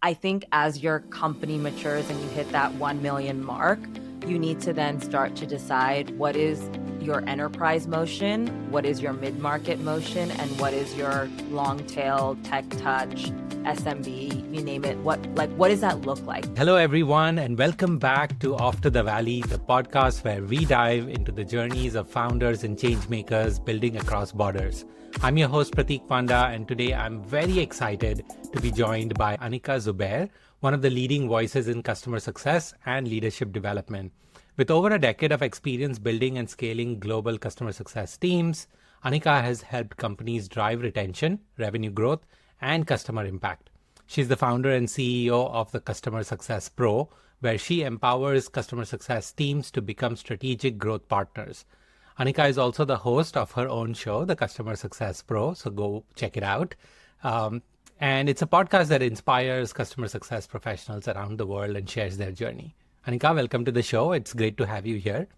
I think as your company matures and you hit that 1 million mark, you need to then start to decide what is your enterprise motion, what is your mid-market motion, and what is your long tail tech touch, SMB, you name it. What does that look like? Hello, everyone, and welcome back to Off to the Valley, the podcast where we dive into the journeys of founders and changemakers building across borders. I'm your host, Prateek Panda, and today I'm very excited to be joined by Anika Zubair, one of the leading voices in customer success and leadership development. With over a decade of experience building and scaling global customer success teams, Anika has helped companies drive retention, revenue growth, and customer impact. She's the founder and CEO of the Customer Success Pro, where she empowers customer success teams to become strategic growth partners. Anika is also the host of her own show, the Customer Success Pro, so go check it out. And it's a podcast that inspires customer success professionals around the world and shares their journey. Anika, welcome to the show. It's great to have you here.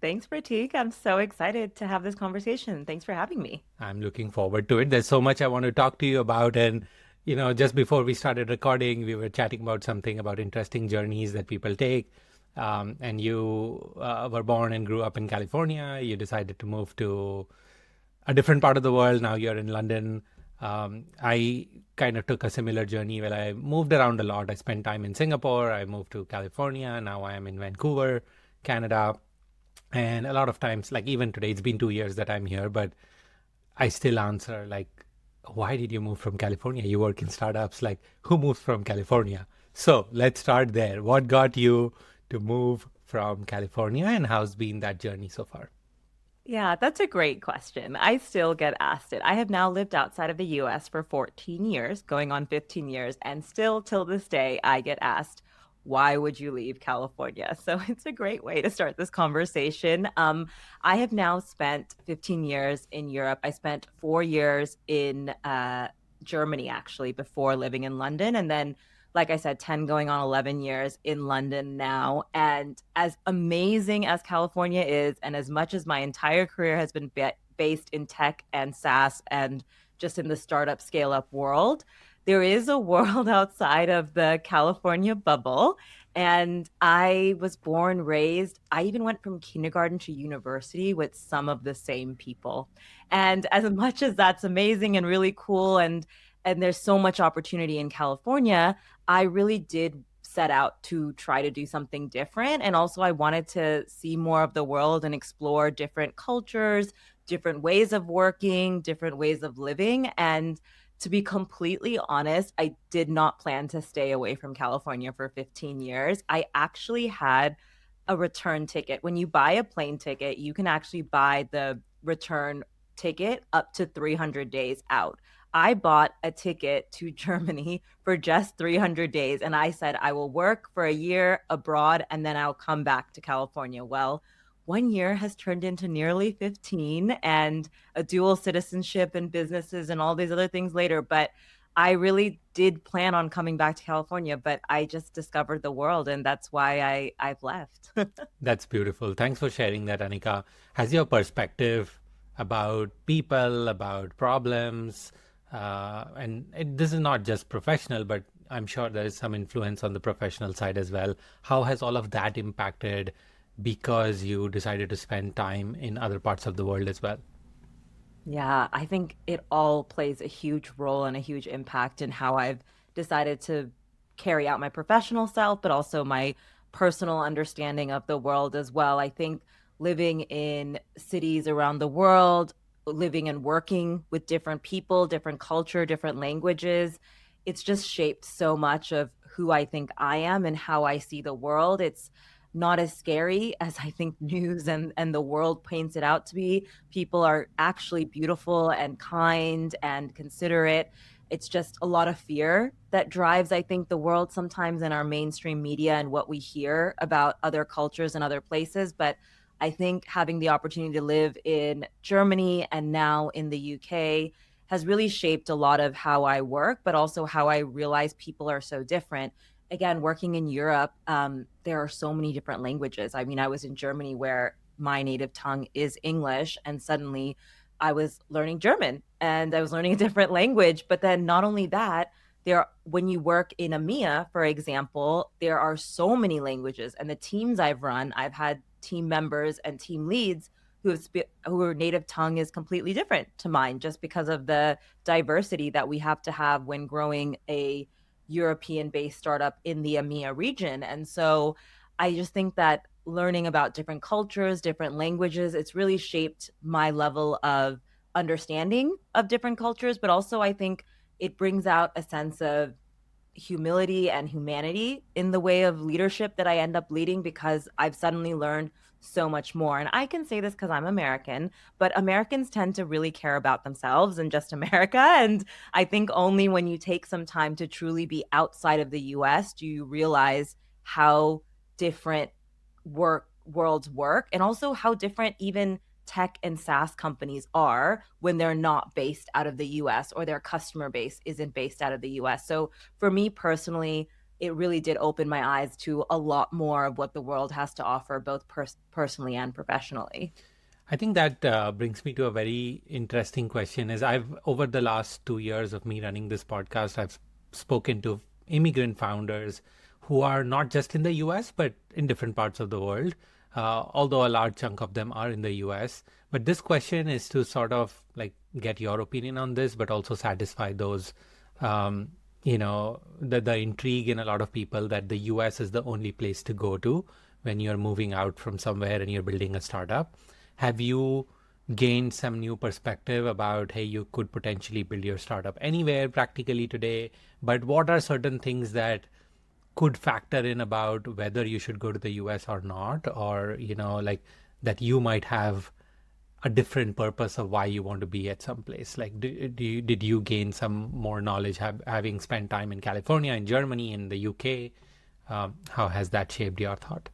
Thanks, Prateek. I'm so excited to have this conversation. Thanks for having me. I'm looking forward to it. There's so much I want to talk to you about. And, just before we started recording, we were chatting about something about interesting journeys that people take. And you were born and grew up in California. You decided to move to a different part of the world. Now you're in London. I kind of took a similar journey where I moved around a lot. I spent time in Singapore. I moved to California. Now I am in Vancouver, Canada. And a lot of times, like even today, it's been 2 years that I'm here, but I still answer like, why did you move from California? You work in startups. Like, who moves from California? So let's start there. What got you to move from California, and how's been that journey so far? Yeah, that's a great question. I still get asked it. I have now lived outside of the US for 14 years, going on 15 years, and still till this day, I get asked, why would you leave California? So it's a great way to start this conversation. I have now spent 15 years in Europe. I spent 4 years in Germany, actually, before living in London. And then, like I said, 10 going on 11 years in London now. And as amazing as California is, and as much as my entire career has been based in tech and SaaS and just in the startup scale up world, there is a world outside of the California bubble. And I was born, raised, I even went from kindergarten to university with some of the same people. And as much as that's amazing and really cool, and there's so much opportunity in California, I really did set out to try to do something different. And also I wanted to see more of the world and explore different cultures, different ways of working, different ways of living. And to be completely honest, I did not plan to stay away from California for 15 years. I actually had a return ticket. When you buy a plane ticket, you can actually buy the return ticket up to 300 days out. I bought a ticket to Germany for just 300 days. And I said, I will work for a year abroad and then I'll come back to California. Well, 1 year has turned into nearly 15 and a dual citizenship and businesses and all these other things later. But I really did plan on coming back to California, but I just discovered the world and that's why I've left. That's beautiful. Thanks for sharing that, Anika. Has your perspective about people, about problems, this is not just professional, but I'm sure there is some influence on the professional side as well. How has all of that impacted because you decided to spend time in other parts of the world as well? Yeah, I think it all plays a huge role and a huge impact in how I've decided to carry out my professional self, but also my personal understanding of the world as well. I think living in cities around the world, living and working with different people, different culture, different languages, it's just shaped so much of who I think I am and how I see the world. It's not as scary as I think news and the world paints it out to be. People are actually beautiful and kind and considerate. It's just a lot of fear that drives, I think, the world sometimes in our mainstream media and what we hear about other cultures and other places. But I think having the opportunity to live in Germany and now in the UK has really shaped a lot of how I work, but also how I realize people are so different. Again, working in Europe, there are so many different languages. I mean, I was in Germany where my native tongue is English, and suddenly I was learning German and I was learning a different language. But then not only that, when you work in EMEA, for example, there are so many languages, and the teams I've run, I've had team members and team leads who native tongue is completely different to mine, just because of the diversity that we have to have when growing a European-based startup in the EMEA region. And so I just think that learning about different cultures, different languages, it's really shaped my level of understanding of different cultures, but also I think it brings out a sense of humility and humanity in the way of leadership that I end up leading, because I've suddenly learned so much more. And I can say this because I'm American, but Americans tend to really care about themselves and just America. And I think only when you take some time to truly be outside of the US do you realize how different worlds work, and also how different even tech and SaaS companies are when they're not based out of the US or their customer base isn't based out of the US. So for me personally, it really did open my eyes to a lot more of what the world has to offer, both personally and professionally. I think that brings me to a very interesting question. Is I've over the last 2 years of me running this podcast, I've spoken to immigrant founders who are not just in the US but in different parts of the world. Although a large chunk of them are in the US. But this question is to sort of like get your opinion on this, but also satisfy those, the intrigue in a lot of people that the US is the only place to go to when you're moving out from somewhere and you're building a startup. Have you gained some new perspective about, hey, you could potentially build your startup anywhere practically today, but what are certain things that could factor in about whether you should go to the US or not, or, like that you might have a different purpose of why you want to be at some place? Like, did you gain some more knowledge having spent time in California, in Germany, in the UK? How has that shaped your thought?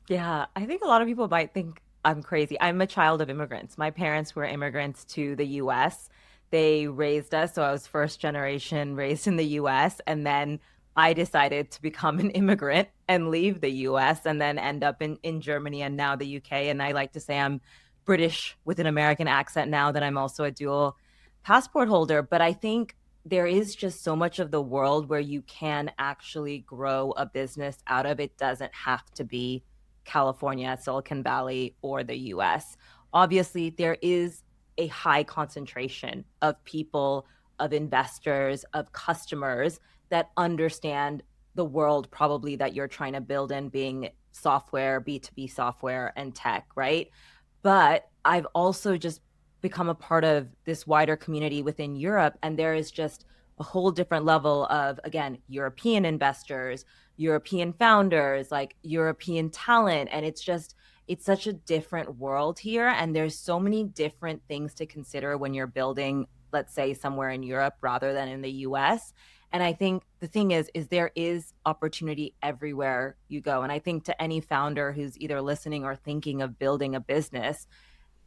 Yeah, I think a lot of people might think I'm crazy. I'm a child of immigrants. My parents were immigrants to the US. They raised us, so I was first generation raised in the US, and then I decided to become an immigrant and leave the US and then end up in Germany and now the UK. And I like to say I'm British with an American accent now that I'm also a dual passport holder. But I think there is just so much of the world where you can actually grow a business out of. It doesn't have to be California, Silicon Valley, or the US. Obviously, there is a high concentration of people, of investors, of customers that understand the world probably that you're trying to build in, being software, B2B software, and tech, right? But I've also just become a part of this wider community within Europe. And there is just a whole different level of, again, European investors, European founders, like European talent. And it's such a different world here. And there's so many different things to consider when you're building, let's say, somewhere in Europe rather than in the US. And I think the thing is there is opportunity everywhere you go. And I think to any founder who's either listening or thinking of building a business,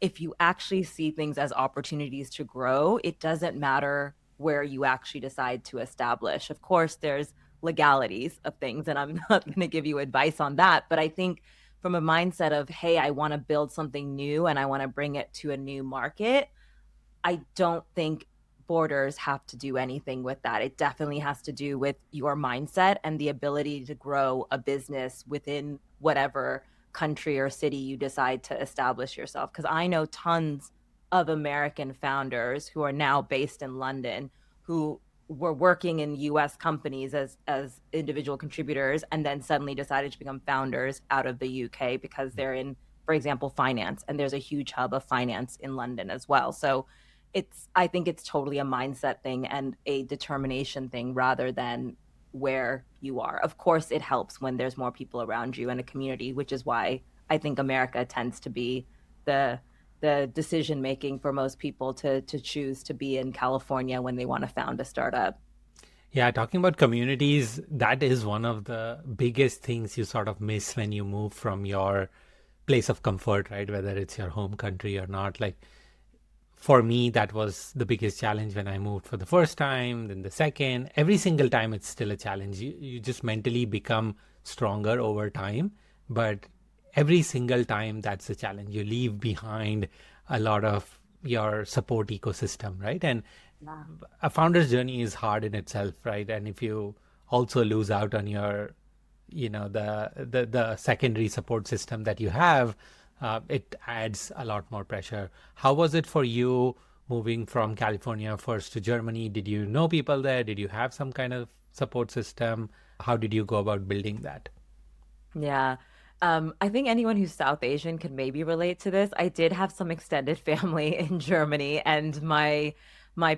if you actually see things as opportunities to grow, it doesn't matter where you actually decide to establish. Of course, there's legalities of things, and I'm not going to give you advice on that. But I think from a mindset of, hey, I want to build something new and I want to bring it to a new market, I don't think borders have to do anything with that. It definitely has to do with your mindset and the ability to grow a business within whatever country or city you decide to establish yourself. Because I know tons of American founders who are now based in London who were working in US companies as individual contributors and then suddenly decided to become founders out of the UK because they're in, for example, finance, and there's a huge hub of finance in London as well. So I think it's totally a mindset thing and a determination thing rather than where you are. Of course, it helps when there's more people around you in a community, which is why I think America tends to be the decision making for most people to choose to be in California when they want to found a startup. Yeah, talking about communities, that is one of the biggest things you sort of miss when you move from your place of comfort, right? Whether it's your home country or not. Like, for me, that was the biggest challenge when I moved for the first time, then the second. Every single time, it's still a challenge. You just mentally become stronger over time. But every single time, that's a challenge. You leave behind a lot of your support ecosystem, right? And Yeah. a founder's journey is hard in itself, right? And if you also lose out on your, the secondary support system that you have, it adds a lot more pressure. How was it for you moving from California first to Germany? Did you know people there? Did you have some kind of support system? How did you go about building that? Yeah. I think anyone who's South Asian can maybe relate to this. I did have some extended family in Germany, and my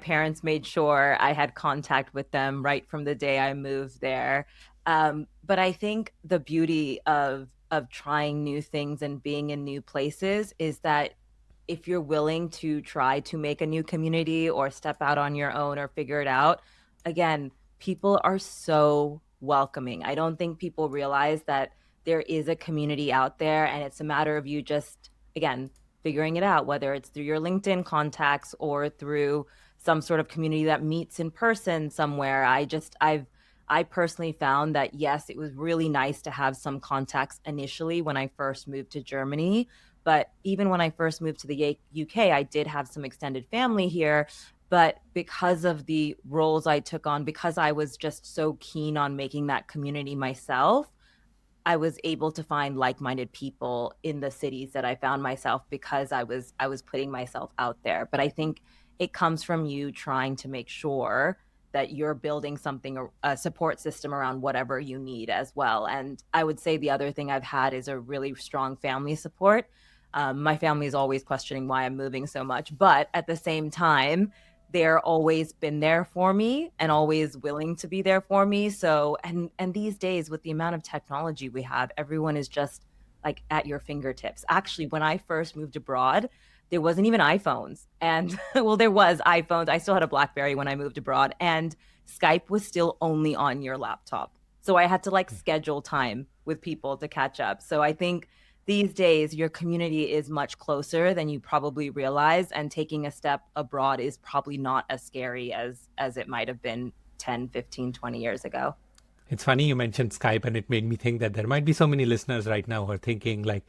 parents made sure I had contact with them right from the day I moved there. But I think the beauty of trying new things and being in new places is that if you're willing to try to make a new community or step out on your own or figure it out, again, people are so welcoming. I don't think people realize that there is a community out there, and it's a matter of you just, again, figuring it out, whether it's through your LinkedIn contacts or through some sort of community that meets in person somewhere. I personally found that yes, it was really nice to have some contacts initially when I first moved to Germany. But even when I first moved to the UK, I did have some extended family here. But because of the roles I took on, because I was just so keen on making that community myself, I was able to find like-minded people in the cities that I found myself because I was putting myself out there. But I think it comes from you trying to make sure that you're building something, a support system around whatever you need as well. And I would say the other thing I've had is a really strong family support. My family is always questioning why I'm moving so much, but at the same time, they're always been there for me and always willing to be there for me. So, and these days with the amount of technology we have, everyone is just like at your fingertips. Actually, when I first moved abroad, there wasn't even iPhones. And well, there was iPhones. I still had a BlackBerry when I moved abroad, and Skype was still only on your laptop. So I had to like schedule time with people to catch up. So I think these days your community is much closer than you probably realize, and taking a step abroad is probably not as scary as it might have been 10, 15, 20 years ago. It's funny you mentioned Skype, and it made me think that there might be so many listeners right now who are thinking like,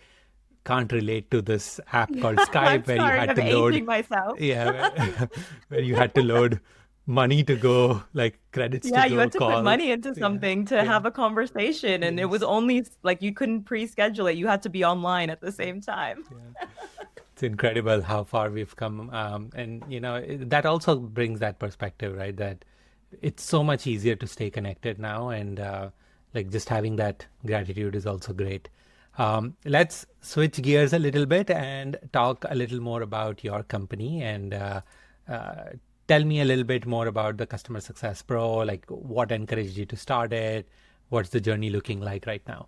can't relate to this app called I'm Skype where you sorry, had I'm to load, aging myself. yeah, where you had to load money to go, like credits to Yeah, you go had to put call. money into Yeah, something to yeah, have a conversation, and it was yes, only like you couldn't pre-schedule it. You had to be online at the same time. yeah. It's incredible how far we've come, and that also brings that perspective, right? That it's so much easier to stay connected now, and like just having that gratitude is also great. Let's switch gears a little bit and talk a little more about your company, and uh, tell me a little bit more about the Customer Success Pro. Like, what encouraged you to start it? What's the journey looking like right now?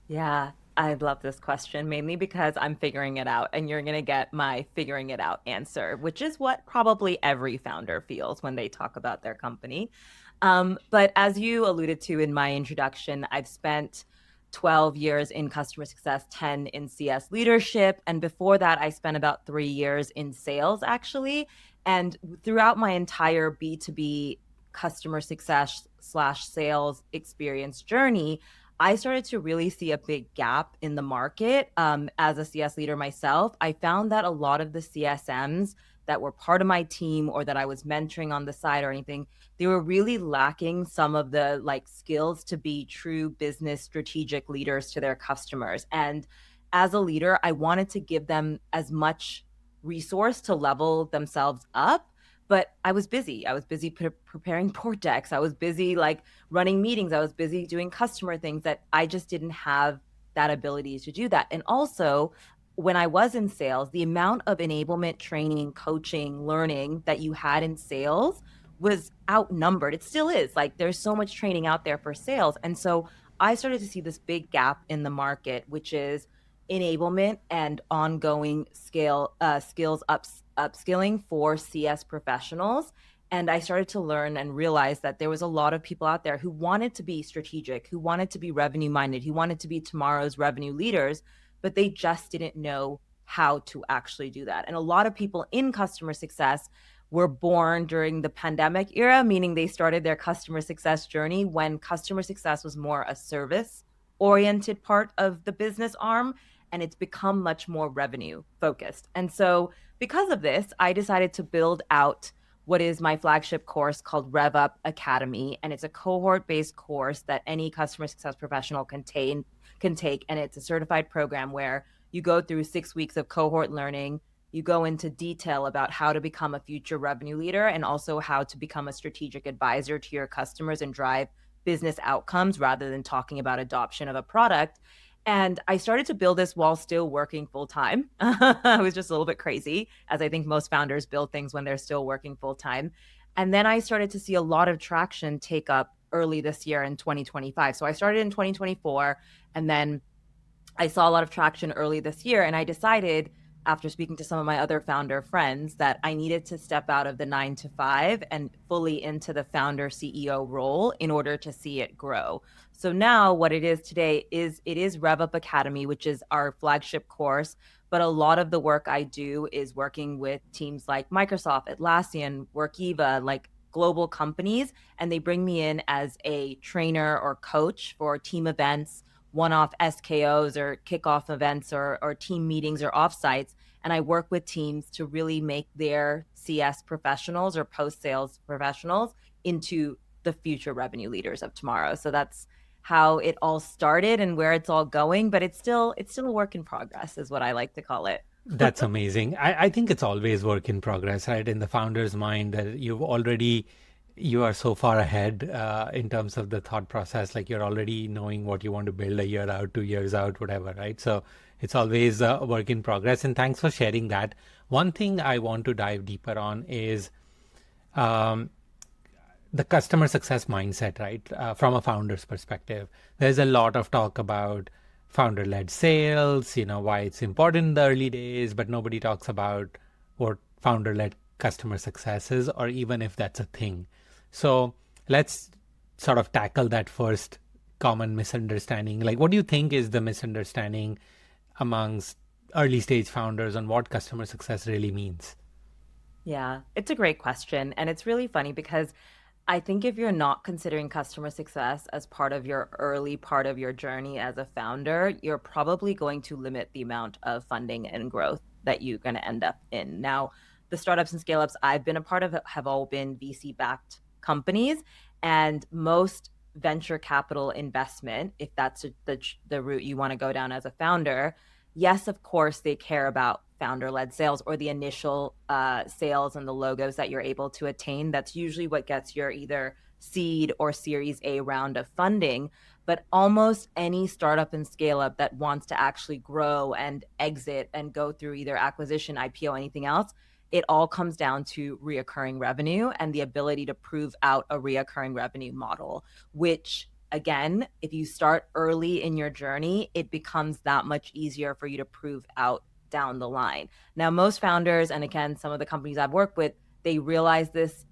Yeah, I love this question mainly because I'm figuring it out, and you're going to get my figuring it out answer, which is what probably every founder feels when they talk about their company. But as you alluded to in my introduction, I've spent 12 years in customer success, 10 in CS leadership. And before that, I spent about 3 years in sales, actually. And throughout my entire B2B customer success slash sales experience journey, I started to really see a big gap in the market. As a CS leader myself, I found that a lot of the CSMs that were part of my team or that I was mentoring on the side or anything, they were really lacking some of the like skills to be true business strategic leaders to their customers. And as a leader, I wanted to give them as much resource to level themselves up. But I was busy. I was busy preparing board decks. I was busy like running meetings. I was busy doing customer things that I just didn't have that ability to do that. And also, when I was in sales, the amount of enablement, training, coaching, learning that you had in sales was outnumbered. It still is. Like there's so much training out there for sales. And so I started to see this big gap in the market, which is enablement and ongoing skills upskilling for CS professionals. And I started to learn and realize that there was a lot of people out there who wanted to be strategic, who wanted to be revenue minded, who wanted to be tomorrow's revenue leaders, but they just didn't know how to actually do that. And a lot of people in customer success were born during the pandemic era, meaning they started their customer success journey when customer success was more a service oriented part of the business arm, and it's become much more revenue focused. And so because of this, I decided to build out what is my flagship course called Rev Up Academy. And it's a cohort-based course that any customer success professional can take. And it's a certified program where you go through 6 weeks of cohort learning. You go into detail about how to become a future revenue leader and also how to become a strategic advisor to your customers and drive business outcomes rather than talking about adoption of a product. And I started to build this while still working full time. I was just a little bit crazy, as I think most founders build things when they're still working full time. And then I started to see a lot of traction take up early this year in 2025. So I started in 2024, and then I saw a lot of traction early this year, and I decided after speaking to some of my other founder friends that I needed to step out of the 9 to 5 and fully into the founder CEO role in order to see it grow. So now what it is today is it is Rev Up Academy, which is our flagship course. But a lot of the work I do is working with teams like Microsoft, Atlassian, Workiva, like global companies, and they bring me in as a trainer or coach for team events, one-off SKOs or kickoff events or team meetings or offsites. And I work with teams to really make their CS professionals or post-sales professionals into the future revenue leaders of tomorrow. So that's how it all started and where it's all going, but it's still a work in progress is what I like to call it. That's amazing. I think it's always work in progress, right? In the founder's mind, that you are so far ahead in terms of the thought process. Like you're already knowing what you want to build a year out, 2 years out, whatever, right? So it's always a work in progress. And thanks for sharing that. One thing I want to dive deeper on is um, the customer success mindset, right? From a founder's perspective, there's a lot of talk about founder-led sales, why it's important in the early days, but nobody talks about what founder-led customer success is, or even if that's a thing. So let's sort of tackle that first common misunderstanding. Like, what do you think is the misunderstanding amongst early stage founders on what customer success really means? Yeah, it's a great question. And it's really funny because I think if you're not considering customer success as part of your early part of your journey as a founder, you're probably going to limit the amount of funding and growth that you're going to end up in. Now, the startups and scale ups I've been a part of have all been VC backed companies, and most venture capital investment, if that's the route you want to go down as a founder, yes, of course, they care about founder led sales or the initial sales and the logos that you're able to attain. That's usually what gets your either seed or Series A round of funding. But almost any startup and scale up that wants to actually grow and exit and go through either acquisition, IPO, anything else, it all comes down to reoccurring revenue and the ability to prove out a reoccurring revenue model, which again, if you start early in your journey, it becomes that much easier for you to prove out down the line. Now, most founders, and again, some of the companies I've worked with, they realize this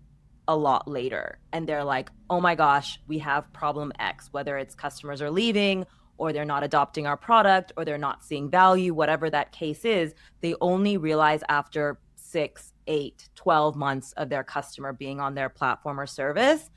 a lot later. And they're like, oh my gosh, we have problem X, whether it's customers are leaving or they're not adopting our product or they're not seeing value, whatever that case is, they only realize after 6, 8, 12 months of their customer being on their platform or service.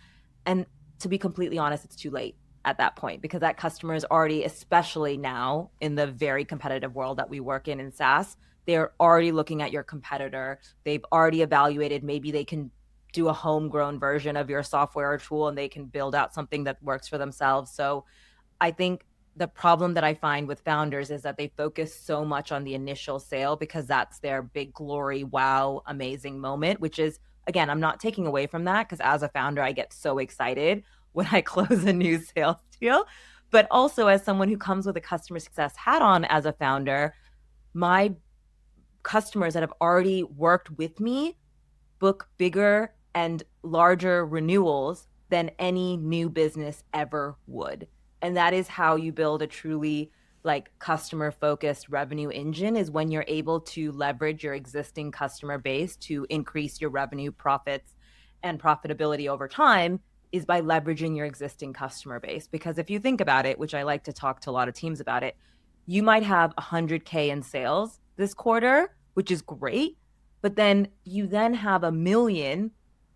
And to be completely honest, it's too late at that point because that customer is already, especially now in the very competitive world that we work in SaaS, they're already looking at your competitor. They've already evaluated, maybe they can do a homegrown version of your software or tool and they can build out something that works for themselves. So I think the problem that I find with founders is that they focus so much on the initial sale because that's their big glory, wow, amazing moment, which is, again, I'm not taking away from that because as a founder, I get so excited when I close a new sales deal. But also as someone who comes with a customer success hat on as a founder, my customers that have already worked with me book bigger and larger renewals than any new business ever would. And that is how you build a truly like customer focused revenue engine, is when you're able to leverage your existing customer base to increase your revenue, profits and profitability over time, is by leveraging your existing customer base. Because if you think about it, which I like to talk to a lot of teams about it, you might have 100K in sales this quarter, which is great, but then you then have 1 million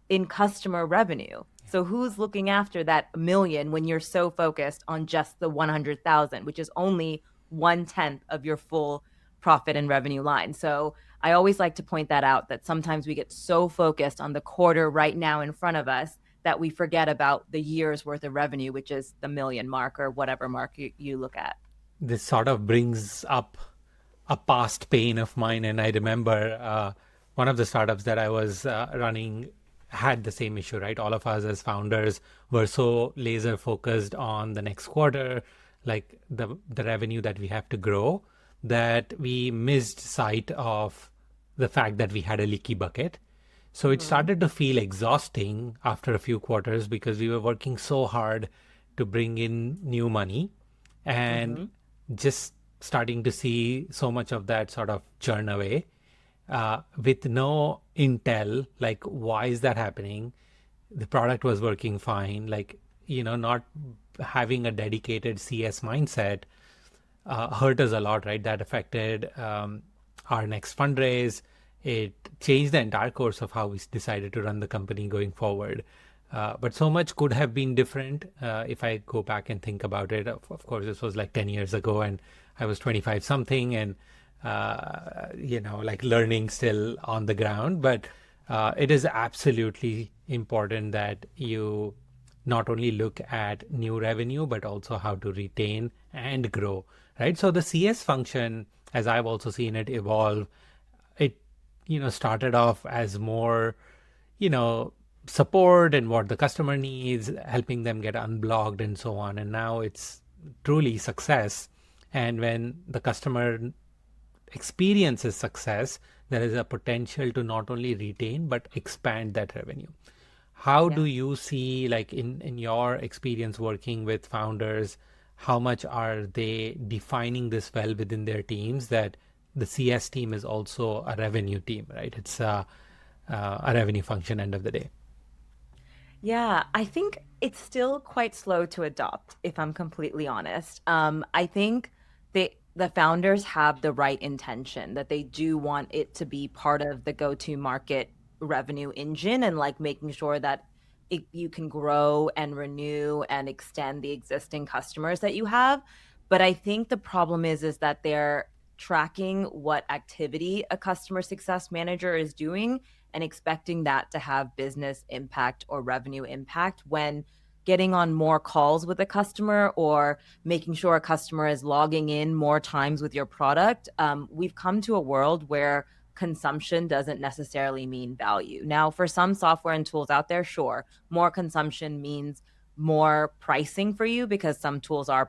in customer revenue. So who's looking after that 1 million when you're so focused on just the 100,000, which is only 1/10 of your full profit and revenue line. So I always like to point that out, that sometimes we get so focused on the quarter right now in front of us that we forget about the year's worth of revenue, which is the million mark or whatever mark you look at. This sort of brings up a past pain of mine. And I remember one of the startups that I was running had the same issue, right? All of us as founders were so laser focused on the next quarter, like the revenue that we have to grow, that we missed sight of the fact that we had a leaky bucket. So it Mm-hmm. started to feel exhausting after a few quarters because we were working so hard to bring in new money and Mm-hmm. just starting to see so much of that sort of churn away with no intel, like why is that happening? The product was working fine, like, not having a dedicated CS mindset hurt us a lot, right? That affected our next fundraise. It changed the entire course of how we decided to run the company going forward. But so much could have been different if I go back and think about it. Of course, this was like 10 years ago and I was 25 something and, like learning still on the ground. But it is absolutely important that you not only look at new revenue, but also how to retain and grow, right? So the CS function, as I've also seen it evolve, it, started off as more, you know, support and what the customer needs, helping them get unblocked and so on. And now it's truly success. And when the customer experiences success, there is a potential to not only retain but expand that revenue. How do Yeah. you see, like in your experience working with founders, how much are they defining this well within their teams that the CS team is also a revenue team, right? It's a revenue function end of the day. Yeah, I think it's still quite slow to adopt, if I'm completely honest. I think the founders have the right intention, that they do want it to be part of the go-to market revenue engine, and like making sure that you can grow and renew and extend the existing customers that you have. But I think the problem is that they're tracking what activity a customer success manager is doing and expecting that to have business impact or revenue impact, when getting on more calls with a customer or making sure a customer is logging in more times with your product. We've come to a world where consumption doesn't necessarily mean value. Now, for some software and tools out there, sure, more consumption means more pricing for you, because some tools are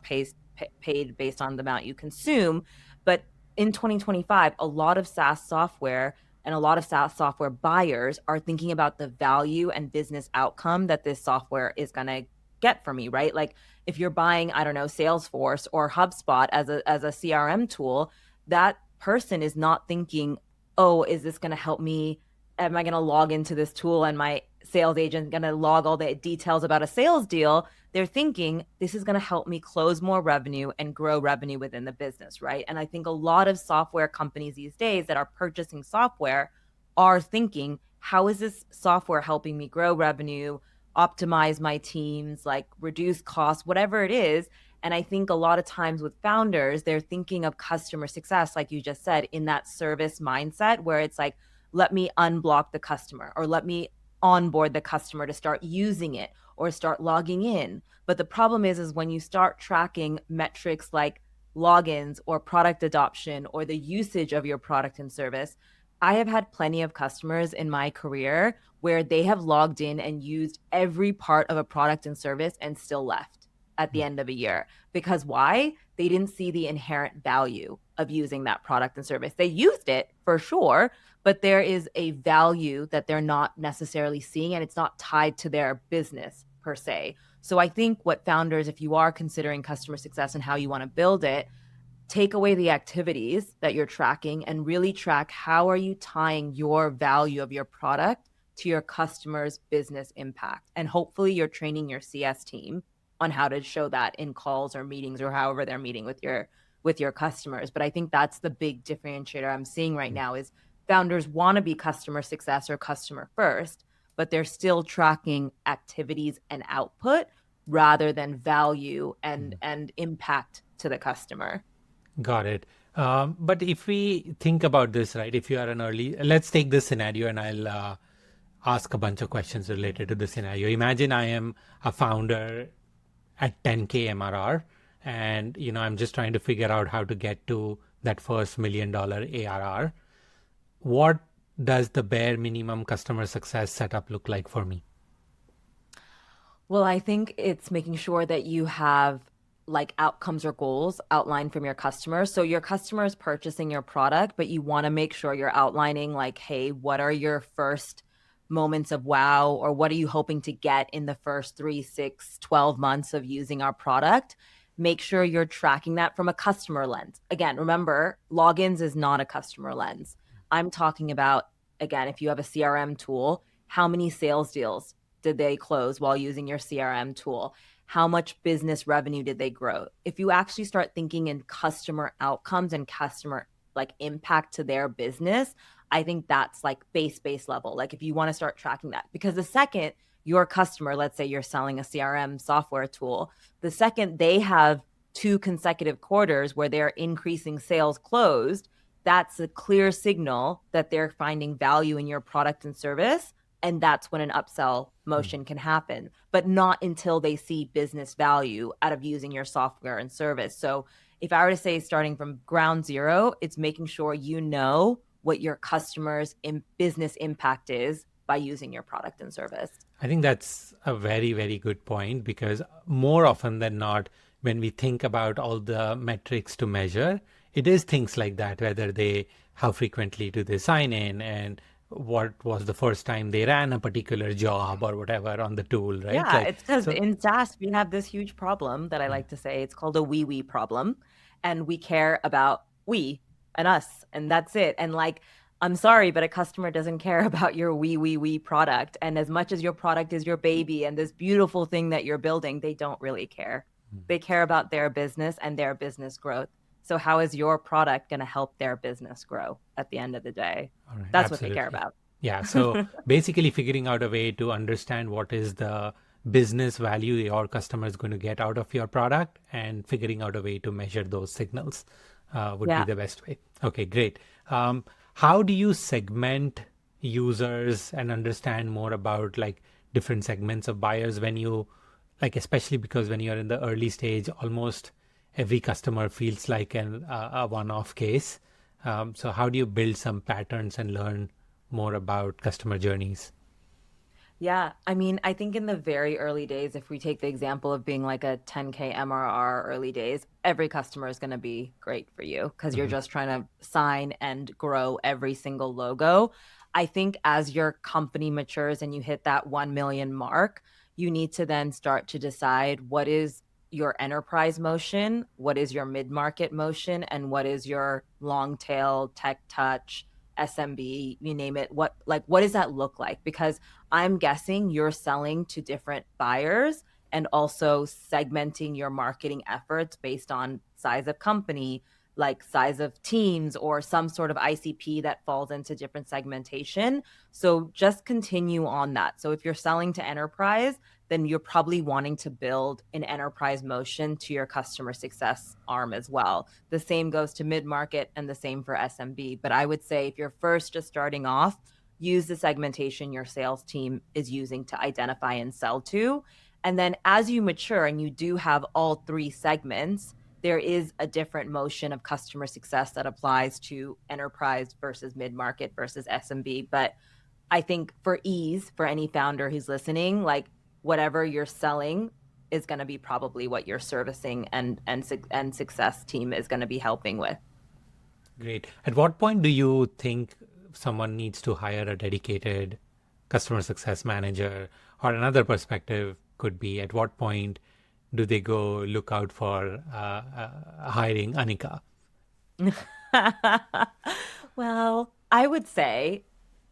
paid based on the amount you consume. But in 2025, a lot of SaaS software and a lot of SaaS software buyers are thinking about the value and business outcome that this software is going to get for me, right? Like if you're buying, I don't know, Salesforce or HubSpot as a CRM tool, that person is not thinking, "Oh, is this going to help me? Am I going to log into this tool and my sales agent going to log all the details about a sales deal?" They're thinking, "This is going to help me close more revenue and grow revenue within the business," right? And I think a lot of software companies these days that are purchasing software are thinking, "How is this software helping me grow revenue, optimize my teams, like reduce costs, whatever it is?" And I think a lot of times with founders, they're thinking of customer success, like you just said, in that service mindset where it's like, let me unblock the customer or let me onboard the customer to start using it or start logging in. But the problem is when you start tracking metrics like logins or product adoption or the usage of your product and service, I have had plenty of customers in my career where they have logged in and used every part of a product and service and still left at the end of a year. Because why? They didn't see the inherent value of using that product and service. They used it for sure, but there is a value that they're not necessarily seeing, and it's not tied to their business per se. So I think what founders, if you are considering customer success and how you want to build it, take away the activities that you're tracking and really track how are you tying your value of your product to your customers' business impact. And hopefully you're training your CS team on how to show that in calls or meetings or however they're meeting with your customers. But I think that's the big differentiator I'm seeing right now is founders want to be customer success or customer first, but they're still tracking activities and output rather than value and impact to the customer. Got it. But if we think about this, right, if you are an early, let's take this scenario and I'll ask a bunch of questions related to the scenario. Imagine I am a founder at 10K MRR and, I'm just trying to figure out how to get to that first $1 million ARR. What does the bare minimum customer success setup look like for me? Well, I think it's making sure that you have like outcomes or goals outlined from your customers. So your customer is purchasing your product, but you want to make sure you're outlining like, hey, what are your first moments of wow, or what are you hoping to get in the first 3, 6, 12 months of using our product? Make sure you're tracking that from a customer lens. Again, remember, logins is not a customer lens. I'm talking about, again, if you have a CRM tool, how many sales deals did they close while using your CRM tool? How much business revenue did they grow? If you actually start thinking in customer outcomes and customer like impact to their business, I think that's like base level. Like if you want to start tracking that, because the second your customer, let's say you're selling a CRM software tool, the second they have 2 consecutive quarters where they're increasing sales closed, that's a clear signal that they're finding value in your product and service. And that's when an upsell motion can happen, but not until they see business value out of using your software and service. So if I were to say starting from ground zero, it's making sure you know what your customers' business impact is by using your product and service. I think that's a very, very good point because more often than not, when we think about all the metrics to measure, it is things like that, whether how frequently do they sign in and what was the first time they ran a particular job or whatever on the tool, right? Yeah, Like, it's because so, in SaaS, we have this huge problem that I yeah. like to say. It's called a we problem. And we care about we and us, and that's it. And like, I'm sorry, but a customer doesn't care about your we product. And as much as your product is your baby and this beautiful thing that you're building, they don't really care. They care about their business and their business growth. So, how is your product going to help their business grow at the end of the day? All right, That's what they care absolutely. about. Yeah, so basically figuring out a way to understand what is the business value your customer is going to get out of your product and figuring out a way to measure those signals would be Yeah. the best way. Okay, great. How do you segment users and understand more about like different segments of buyers when you like, especially because when you're in the early stage, almost every customer feels like a one-off case. So how do you build some patterns and learn more about customer journeys? Yeah, I mean, I think in the very early days, if we take the example of being like a 10K MRR early days, every customer is going to be great for you because you're Mhm. just trying to sign and grow every single logo. I think as your company matures and you hit that 1 million mark, you need to then start to decide what is your enterprise motion, what is your mid-market motion, and what is your long tail tech touch SMB, you name it. What does that look like? Because I'm guessing you're selling to different buyers and also segmenting your marketing efforts based on size of company, like size of teams, or some sort of ICP that falls into different segmentation. So just continue on that. So if you're selling to enterprise, then you're probably wanting to build an enterprise motion to your customer success arm as well. The same goes to mid market and the same for SMB. But I would say if you're first just starting off, use the segmentation your sales team is using to identify and sell to. And then as you mature and you do have all 3 segments, there is a different motion of customer success that applies to enterprise versus mid market versus SMB. But I think for ease, for any founder who's listening, like whatever you're selling is going to be probably what your servicing and success team is going to be helping with. Great. At what point do you think someone needs to hire a dedicated customer success manager? Or another perspective could be at what point do they go look out for hiring Anika? Well, I would say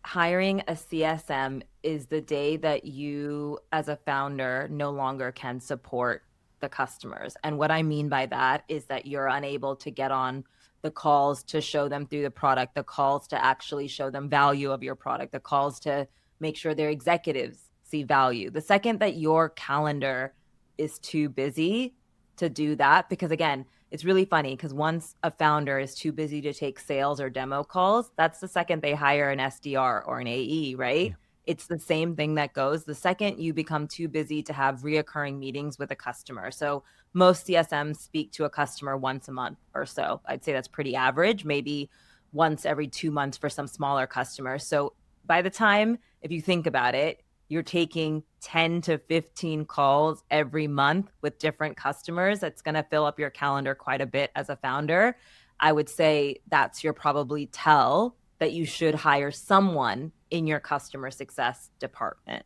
hiring a CSM is the day that you, as a founder, no longer can support the customers. And what I mean by that is that you're unable to get on the calls to show them through the product, the calls to actually show them value of your product, the calls to make sure their executives see value. The second that your calendar is too busy to do that, because again, it's really funny because once a founder is too busy to take sales or demo calls, that's the second they hire an SDR or an AE, right? Yeah. It's the same thing that goes the second you become too busy to have reoccurring meetings with a customer. So most CSMs speak to a customer once a month or so. I'd say that's pretty average, maybe once every 2 months for some smaller customers. So by the time, if you think about it, you're taking 10 to 15 calls every month with different customers. That's going to fill up your calendar quite a bit as a founder. I would say that's your probably tell that you should hire someone in your customer success department.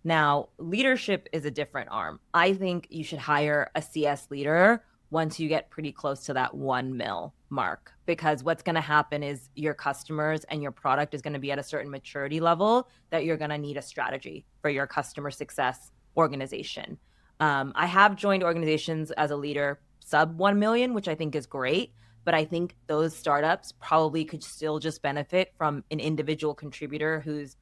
Now, leadership is a different arm. I think you should hire a CS leader once you get pretty close to that 1 mil mark, because what's going to happen is your customers and your product is going to be at a certain maturity level that you're going to need a strategy for your customer success organization. I have joined organizations as a leader sub 1 million, which I think is great. But I think those startups probably could still just benefit from an individual contributor who's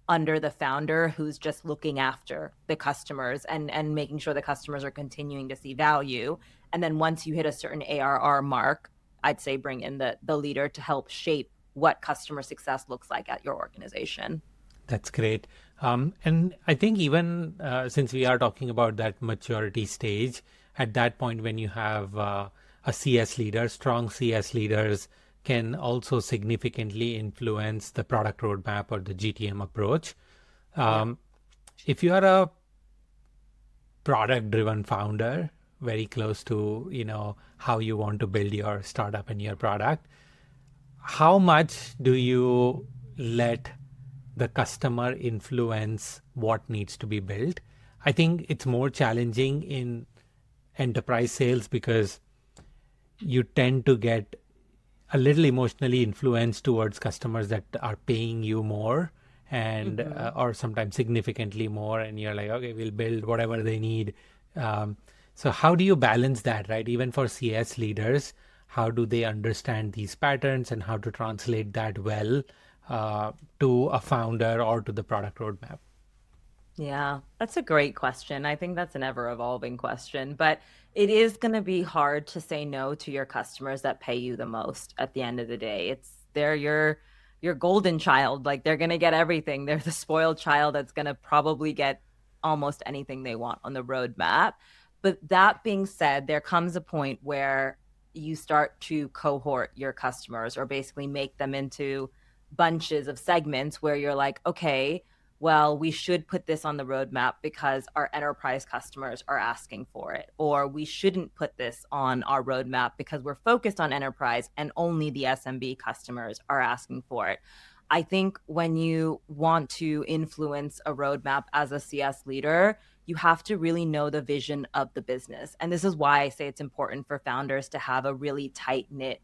under the founder, who's just looking after the customers and making sure the customers are continuing to see value. And then once you hit a certain ARR mark, I'd say bring in the leader to help shape what customer success looks like at your organization. That's great. And I think even since we are talking about that maturity stage, at that point when you have a CS leader, strong CS leaders can also significantly influence the product roadmap or the GTM approach. Yeah. If you are a product-driven founder, very close to how you want to build your startup and your product, how much do you let the customer influence what needs to be built? I think it's more challenging in enterprise sales because you tend to get a little emotionally influenced towards customers that are paying you more and or sometimes significantly more, and you're like, okay, we'll build whatever they need. So how do you balance that, right? Even for CS leaders, how do they understand these patterns and how to translate that well to a founder or to the product roadmap? Yeah, that's a great question. I think that's an ever evolving question, but it is going to be hard to say no to your customers that pay you the most at the end of the day. They're your golden child. Like they're going to get everything. They're the spoiled child that's going to probably get almost anything they want on the roadmap. But that being said, there comes a point where you start to cohort your customers or basically make them into bunches of segments where you're like, okay, well, we should put this on the roadmap because our enterprise customers are asking for it. Or we shouldn't put this on our roadmap because we're focused on enterprise and only the SMB customers are asking for it. I think when you want to influence a roadmap as a CS leader, you have to really know the vision of the business. And this is why I say it's important for founders to have a really tight knit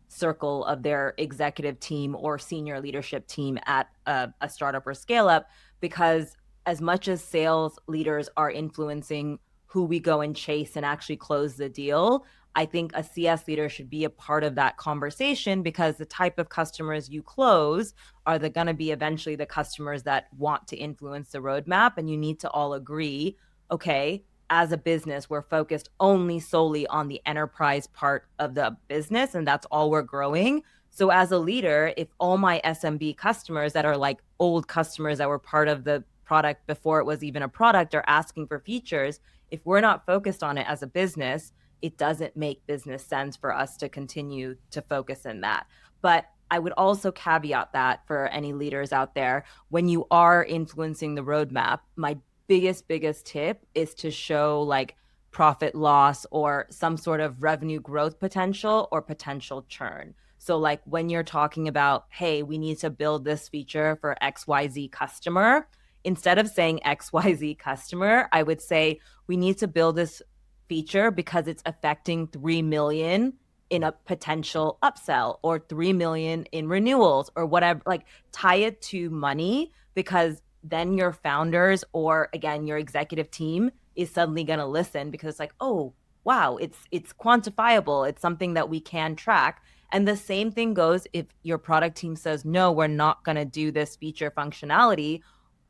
circle of their executive team or senior leadership team at a startup or scale up, because as much as sales leaders are influencing who we go and chase and actually close the deal, I think a CS leader should be a part of that conversation, because the type of customers you close are going to be eventually the customers that want to influence the roadmap. And you need to all agree, okay, as a business, we're focused only solely on the enterprise part of the business, and that's all we're growing. So as a leader, if all my SMB customers that are like old customers that were part of the product before it was even a product are asking for features, if we're not focused on it as a business, it doesn't make business sense for us to continue to focus in that. But I would also caveat that for any leaders out there, when you are influencing the roadmap, my biggest tip is to show like profit loss or some sort of revenue growth potential or potential churn. So like when you're talking about, hey, we need to build this feature for XYZ customer, instead of saying XYZ customer, I would say we need to build this feature because it's affecting 3 million in a potential upsell or 3 million in renewals or whatever. Like tie it to money, because then your founders or again your executive team is suddenly going to listen, because it's like, oh wow, it's quantifiable, it's something that we can track. And the same thing goes if your product team says, no, we're not going to do this feature functionality.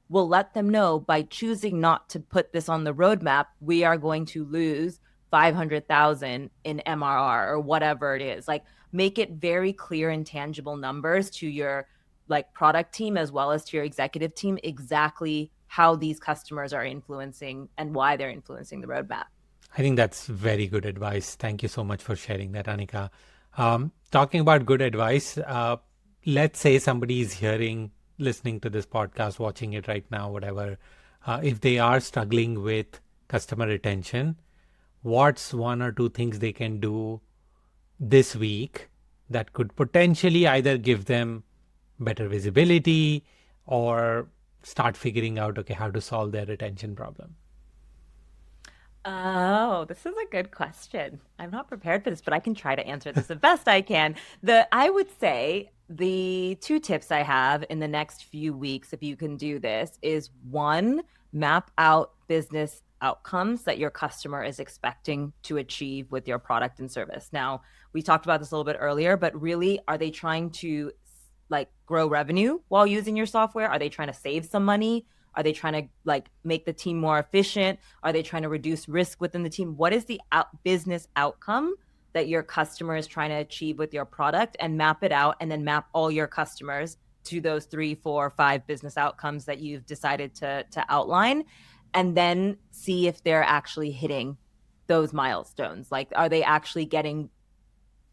We'll let them know by choosing not to put this on the roadmap, we are going to lose 500,000 in MRR or whatever it is. Like make it very clear and tangible numbers to your like product team as well as to your executive team exactly how these customers are influencing and why they're influencing the roadmap. I think that's very good advice. Thank you so much for sharing that, Anika. Talking about good advice, let's say somebody is listening to this podcast, watching it right now, whatever. If they are struggling with customer retention, what's one or two things they can do this week that could potentially either give them better visibility or start figuring out, okay, how to solve their retention problem? Oh, this is a good question. I'm not prepared for this, but I can try to answer this the best I can. I would say the two tips I have in the next few weeks, if you can do this, is one, map out business outcomes that your customer is expecting to achieve with your product and service. Now, we talked about this a little bit earlier, but really, are they trying to like grow revenue while using your software? Are they trying to save some money? Are they trying to like make the team more efficient? Are they trying to reduce risk within the team? What is the business outcome that your customer is trying to achieve with your product, and map it out, and then map all your customers to those 3, 4, 5 business outcomes that you've decided to outline, and then see if they're actually hitting those milestones. Like, are they actually getting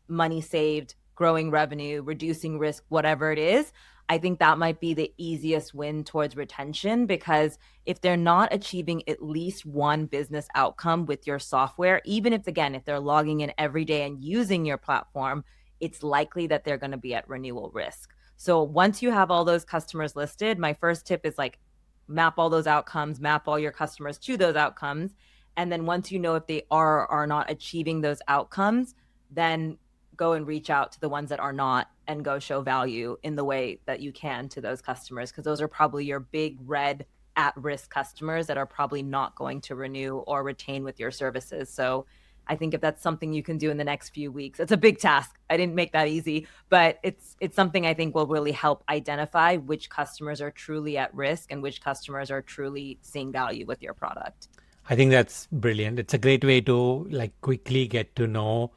money saved, growing revenue, reducing risk, whatever it is? I think that might be the easiest win towards retention, because if they're not achieving at least one business outcome with your software, even if, again, if they're logging in every day and using your platform, it's likely that they're going to be at renewal risk. So once you have all those customers listed, my first tip is like map all those outcomes, map all your customers to those outcomes. And then once you know if they are or are not achieving those outcomes, then go and reach out to the ones that are not and go show value in the way that you can to those customers, because those are probably your big red at-risk customers that are probably not going to renew or retain with your services. So I think if that's something you can do in the next few weeks, it's a big task. I didn't make that easy, but it's something I think will really help identify which customers are truly at risk and which customers are truly seeing value with your product. I think that's brilliant. It's a great way to like quickly get to know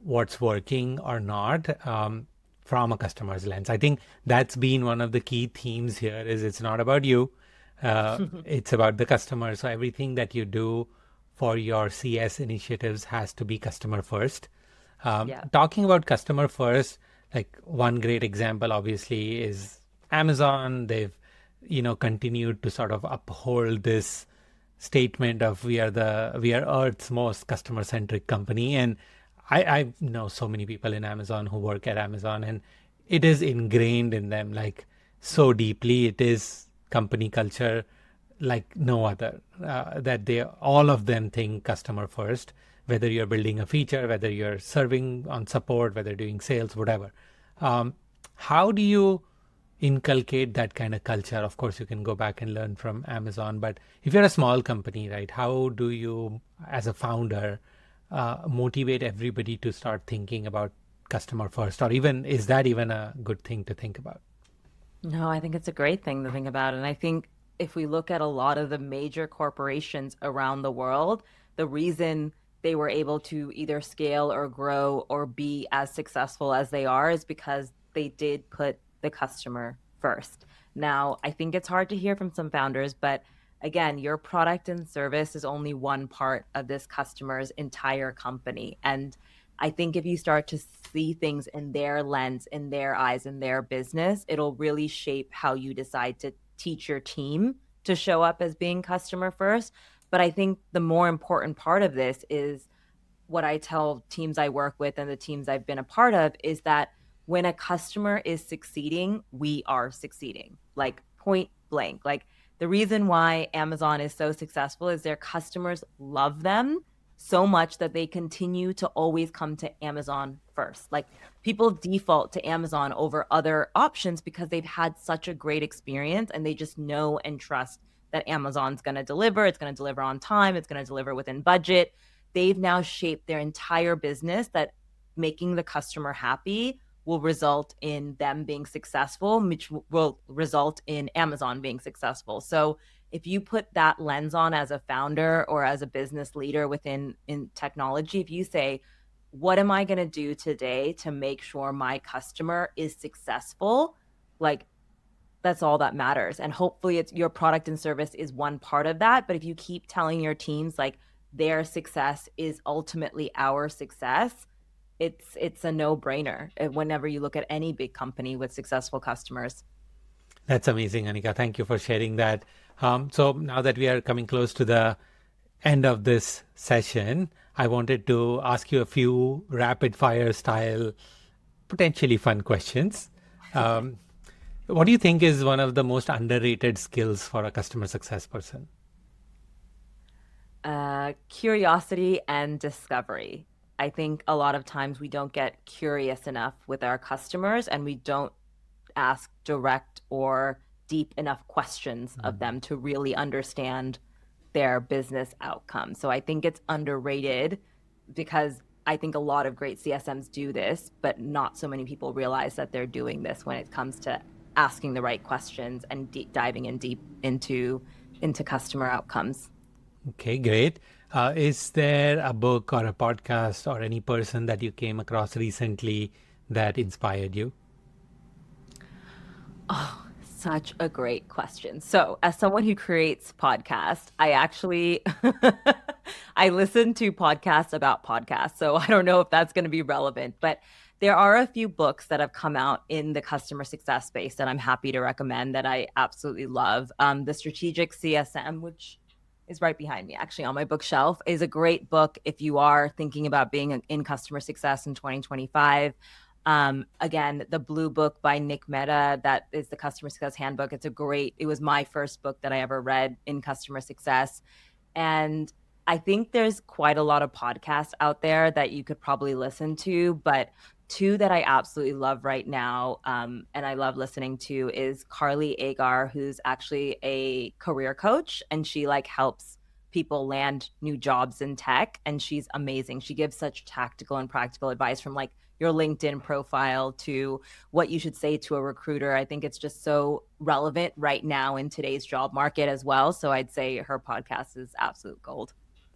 what's working or not from a customer's lens. I think that's been one of the key themes here is it's not about you. It's about the customer. So everything that you do for your CS initiatives has to be customer first. Yeah. Talking about customer first, like one great example obviously is Amazon. They've, continued to sort of uphold this statement of we are Earth's most customer centric company. And I know so many people in Amazon who work at Amazon, and it is ingrained in them like so deeply. It is company culture like no other, that all of them think customer first, whether you're building a feature, whether you're serving on support, whether doing sales, whatever. How do you inculcate that kind of culture? Of course, you can go back and learn from Amazon, but if you're a small company, right, how do you, as a founder, motivate everybody to start thinking about customer first? Or even, is that even a good thing to think about? No, I think it's a great thing to think about. And I think if we look at a lot of the major corporations around the world, the reason they were able to either scale or grow or be as successful as they are is because they did put the customer first. Now, I think it's hard to hear from some founders, but again, your product and service is only one part of this customer's entire company. And I think if you start to see things in their lens, in their eyes, in their business, it'll really shape how you decide to teach your team to show up as being customer first. But I think the more important part of this is what I tell teams I work with and the teams I've been a part of is that when a customer is succeeding, we are succeeding, like point blank. Like the reason why Amazon is so successful is their customers love them so much that they continue to always come to Amazon first. Like people default to Amazon over other options because they've had such a great experience and they just know and trust that Amazon's going to deliver. It's going to deliver on time. It's going to deliver within budget. They've now shaped their entire business that making the customer happy will result in them being successful, which will result in Amazon being successful. So if you put that lens on as a founder or as a business leader within in technology, if you say, what am I going to do today to make sure my customer is successful? Like, that's all that matters. And hopefully it's your product and service is one part of that. But if you keep telling your teams like their success is ultimately our success, it's a no-brainer whenever you look at any big company with successful customers. That's amazing, Anika. Thank you for sharing that. So now that we are coming close to the end of this session, I wanted to ask you a few rapid fire style, potentially fun questions. Um, what do you think is one of the most underrated skills for a customer success person? Curiosity and discovery. I think a lot of times we don't get curious enough with our customers and we don't ask direct or deep enough questions of them to really understand their business outcome. So I think it's underrated because I think a lot of great CSMs do this, but not so many people realize that they're doing this when it comes to asking the right questions and diving in deep into customer outcomes. Okay, great. Is there a book or a podcast or any person that you came across recently that inspired you? Oh, such a great question. So, as someone who creates podcasts, I actually I listen to podcasts about podcasts. So, I don't know if that's going to be relevant, but there are a few books that have come out in the customer success space that I'm happy to recommend that I absolutely love. The Strategic CSM, which is right behind me actually on my bookshelf, is a great book if you are thinking about being in customer success in 2025. Again, the Blue Book by Nick Mehta, that is the customer success handbook. It was my first book that I ever read in customer success. And I think there's quite a lot of podcasts out there that you could probably listen to, but two that I absolutely love right now, and I love listening to, is Carly Agar, who's actually a career coach, and she like helps people land new jobs in tech, and she's amazing. She gives such tactical and practical advice from like your LinkedIn profile to what you should say to a recruiter. I think it's just so relevant right now in today's job market as well. So I'd say her podcast is absolute gold.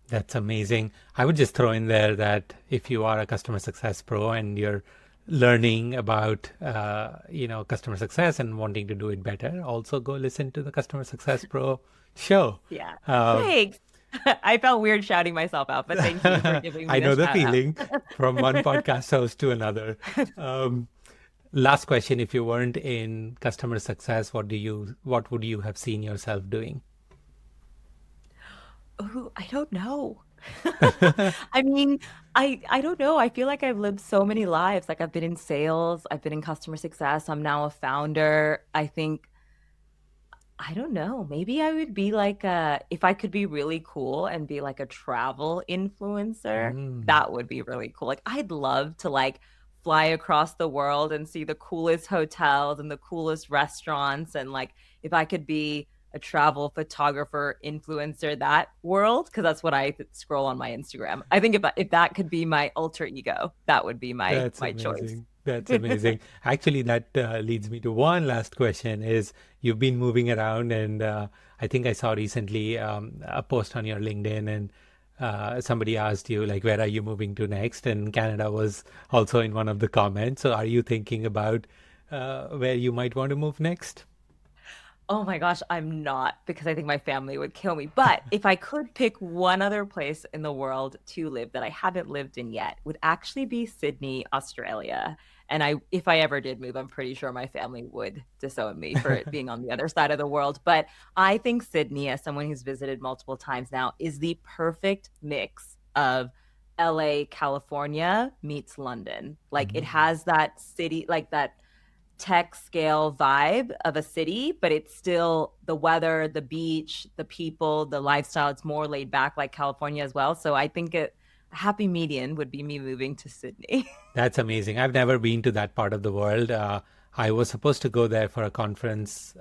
That's amazing. I would just throw in there that if you are a customer success pro and you're learning about customer success and wanting to do it better, also go listen to the Customer Success Pro show. Yeah. Uh, Thanks. I felt weird shouting myself out, but thank you for giving I me a know the shout out. feeling from one podcast host to another. Um, Last question: if you weren't in customer success, what would you have seen yourself doing? Oh, I don't know. I mean, I don't know. I feel like I've lived so many lives. Like I've been in sales, I've been in customer success. I'm now a founder. I don't know. Maybe I would be like if I could be really cool and be like a travel influencer, Mm, that would be really cool. Like I'd love to like fly across the world and see the coolest hotels and the coolest restaurants, and like if I could be a travel photographer influencer that world, because that's what I scroll on my Instagram. I think if that could be my alter ego, that would be my that's my choice. amazing. That's amazing. Actually, that leads me to one last question: is you've been moving around, and I think I saw recently a post on your LinkedIn, and somebody asked you like, "Where are you moving to next?" And Canada was also in one of the comments. So, are you thinking about where you might want to move next? Oh my gosh, I'm not, because I think my family would kill me. But if I could pick one other place in the world to live that I haven't lived in yet, would actually be Sydney, Australia. And if I ever did move, I'm pretty sure my family would disown me for it being on the other side of the world. But I think Sydney, as someone who's visited multiple times now, is the perfect mix of LA, California meets London. Like it Mm. has that city, like that tech scale vibe of a city, but it's still the weather, the beach, the people, the lifestyle. It's more laid back like California as well. So I think a happy median would be me moving to Sydney. That's amazing. I've never been to that part of the world. I was supposed to go there for a conference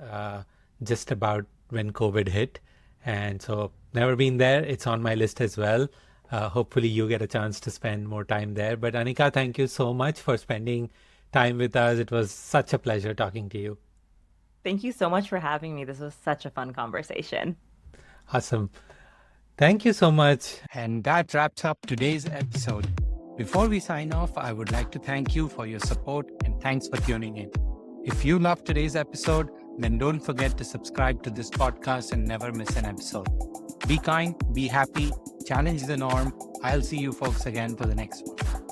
just about when COVID hit. And so, never been there. It's on my list as well. Hopefully, you get a chance to spend more time there. But, Anika, thank you so much for spending time with us. It was such a pleasure talking to you. Thank you so much for having me. This was such a fun conversation. Awesome. Thank you so much. And that wraps up today's episode. Before we sign off, I would like to thank you for your support and thanks for tuning in. If you loved today's episode, then don't forget to subscribe to this podcast and never miss an episode. Be kind, be happy, challenge the norm. I'll see you folks again for the next one.